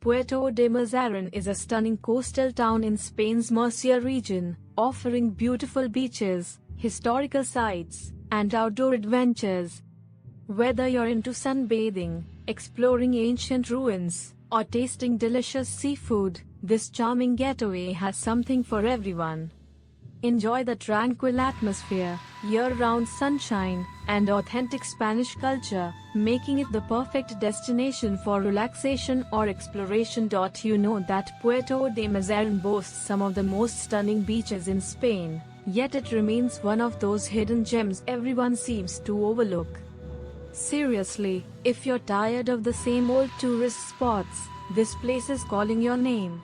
Puerto de Mazarin is a stunning coastal town in Spain's Murcia region, offering beautiful beaches, historical sites, and outdoor adventures. Whether you're into sunbathing, exploring ancient ruins, or tasting delicious seafood, this charming getaway has something for everyone. Enjoy the tranquil atmosphere, year-round sunshine, and authentic Spanish culture, making it the perfect destination for relaxation or exploration. You know that Puerto de Mazarin boasts some of the most stunning beaches in Spain, yet it remains one of those hidden gems everyone seems to overlook. Seriously, if you're tired of the same old tourist spots, this place is calling your name.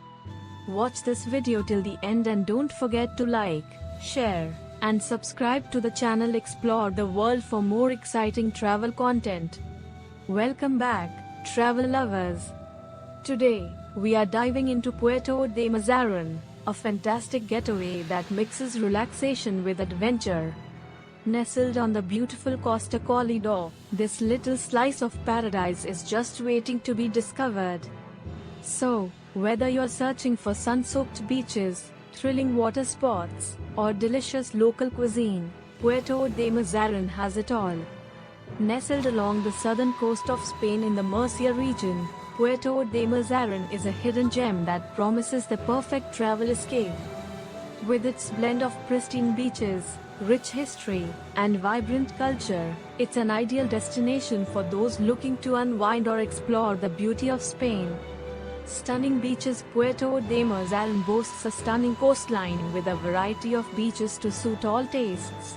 Watch this video till the end and don't forget to like, share, and subscribe to the channel Explore the World for more exciting travel content. Welcome back, travel lovers. Today, we are diving into Puerto de Mazarin, a fantastic getaway that mixes relaxation with adventure. Nestled on the beautiful Costa Corredor, this little slice of paradise is just waiting to be discovered. So, whether you're searching for sun-soaked beaches, thrilling water sports, or delicious local cuisine, Puerto de Mazarin has it all. Nestled along the southern coast of Spain in the Murcia region, Puerto de Mazarin is a hidden gem that promises the perfect travel escape. With its blend of pristine beaches, rich history, and vibrant culture, it's an ideal destination for those looking to unwind or explore the beauty of Spain. Stunning beaches. Puerto de Mazarin boasts a stunning coastline with a variety of beaches to suit all tastes.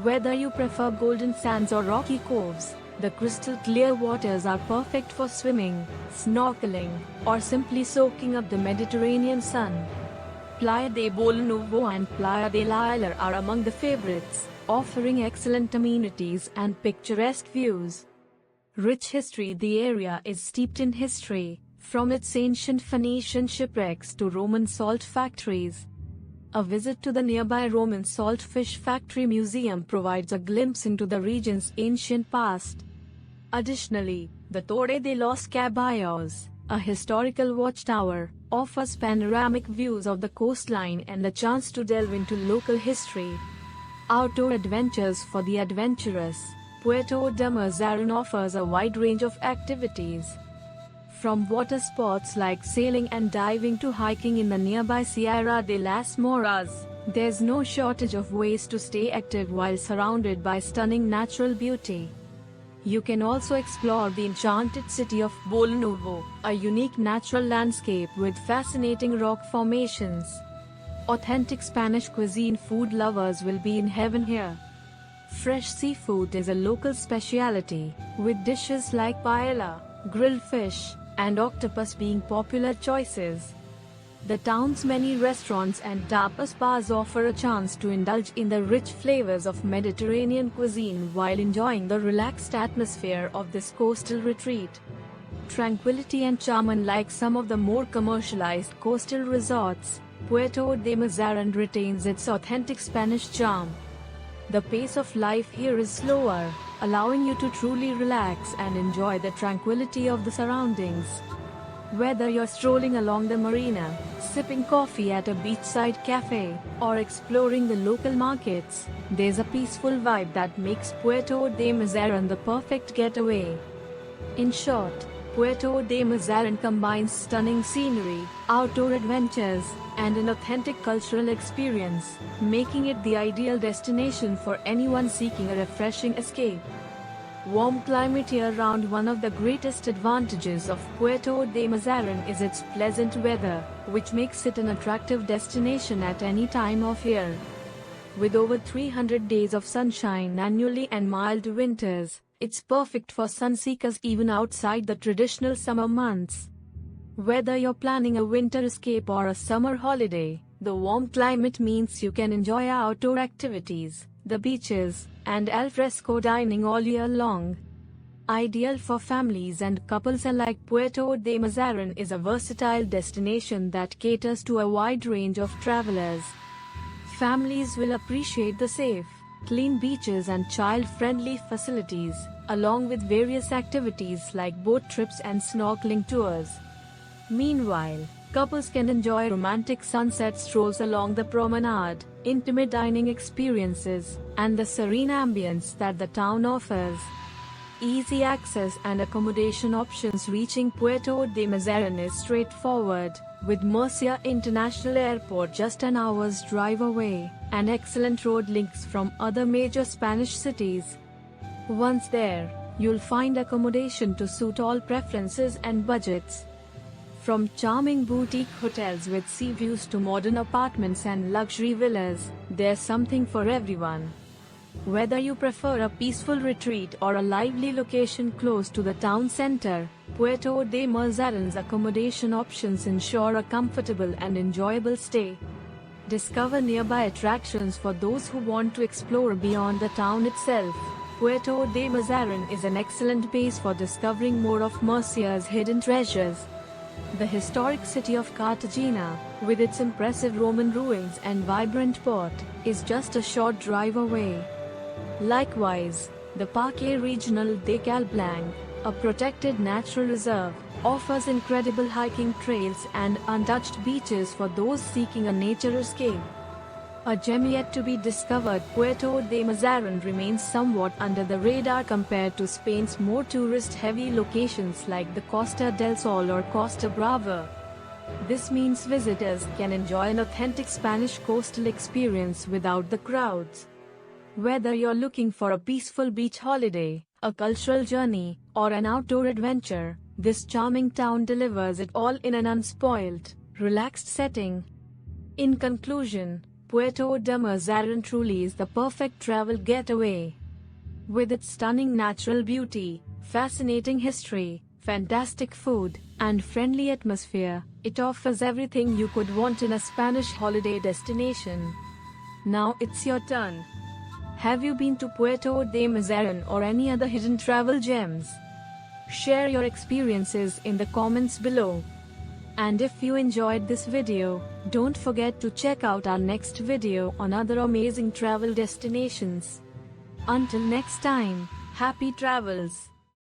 Whether you prefer golden sands or rocky coves, the crystal clear waters are perfect for swimming, snorkeling, or simply soaking up the Mediterranean sun. Playa de Bolnovo and Playa de la Isla are among the favorites, offering excellent amenities and picturesque views. Rich history. The area is steeped in history, from its ancient Phoenician shipwrecks to Roman salt factories. A visit to the nearby Roman salt fish factory museum provides a glimpse into the region's ancient past. Additionally, the Torre de los Caballos, a historical watchtower, offers panoramic views of the coastline and the chance to delve into local history. Outdoor adventures. For the adventurous, Puerto de Mazarin offers a wide range of activities. From water sports like sailing and diving to hiking in the nearby Sierra de las Moras, there's no shortage of ways to stay active while surrounded by stunning natural beauty. You can also explore the enchanted city of Bolnovo, a unique natural landscape with fascinating rock formations. Authentic Spanish cuisine. Food lovers will be in heaven here. Fresh seafood is a local specialty, with dishes like paella, grilled fish, and octopus being popular choices. The town's many restaurants and tapas bars offer a chance to indulge in the rich flavors of Mediterranean cuisine while enjoying the relaxed atmosphere of this coastal retreat. Tranquility and charm. Unlike some of the more commercialized coastal resorts, Puerto de Mazarin retains its authentic Spanish charm. The pace of life here is slower, allowing you to truly relax and enjoy the tranquility of the surroundings. Whether you're strolling along the marina, sipping coffee at a beachside cafe, or exploring the local markets, there's a peaceful vibe that makes Puerto de Mazarin the perfect getaway. In short, Puerto de Mazarin combines stunning scenery, outdoor adventures, and an authentic cultural experience, making it the ideal destination for anyone seeking a refreshing escape. Warm climate year-round. One of the greatest advantages of Puerto de Mazarin is its pleasant weather, which makes it an attractive destination at any time of year. With over 300 days of sunshine annually and mild winters, it's perfect for sun-seekers even outside the traditional summer months. Whether you're planning a winter escape or a summer holiday, the warm climate means you can enjoy outdoor activities, the beaches, and al fresco dining all year long. Ideal for families and couples alike, Puerto de Mazarin is a versatile destination that caters to a wide range of travelers. Families will appreciate the safe, clean beaches and child-friendly facilities, along with various activities like boat trips and snorkeling tours. Meanwhile, couples can enjoy romantic sunset strolls along the promenade, intimate dining experiences, and the serene ambience that the town offers. Easy access and accommodation options. Reaching Puerto de Mazarin is straightforward, with Murcia International Airport just an hour's drive away, and excellent road links from other major Spanish cities. Once there, you'll find accommodation to suit all preferences and budgets. From charming boutique hotels with sea views to modern apartments and luxury villas, there's something for everyone. Whether you prefer a peaceful retreat or a lively location close to the town center, Puerto de Mazarin's accommodation options ensure a comfortable and enjoyable stay. Discover nearby attractions for those who want to explore beyond the town itself. Puerto de Mazarin is an excellent base for discovering more of Murcia's hidden treasures. The historic city of Cartagena, with its impressive Roman ruins and vibrant port, is just a short drive away. Likewise, the Parque Regional de Calblanc, a protected natural reserve, offers incredible hiking trails and untouched beaches for those seeking a nature escape. A gem yet to be discovered, Puerto de Mazarin remains somewhat under the radar compared to Spain's more tourist-heavy locations like the Costa del Sol or Costa Brava. This means visitors can enjoy an authentic Spanish coastal experience without the crowds. Whether you're looking for a peaceful beach holiday, a cultural journey, or an outdoor adventure, this charming town delivers it all in an unspoiled, relaxed setting. In conclusion, Puerto de Mazarin truly is the perfect travel getaway. With its stunning natural beauty, fascinating history, fantastic food, and friendly atmosphere, it offers everything you could want in a Spanish holiday destination. Now it's your turn. Have you been to Puerto de Mazarin or any other hidden travel gems? Share your experiences in the comments below. And if you enjoyed this video, don't forget to check out our next video on other amazing travel destinations. Until next time, happy travels!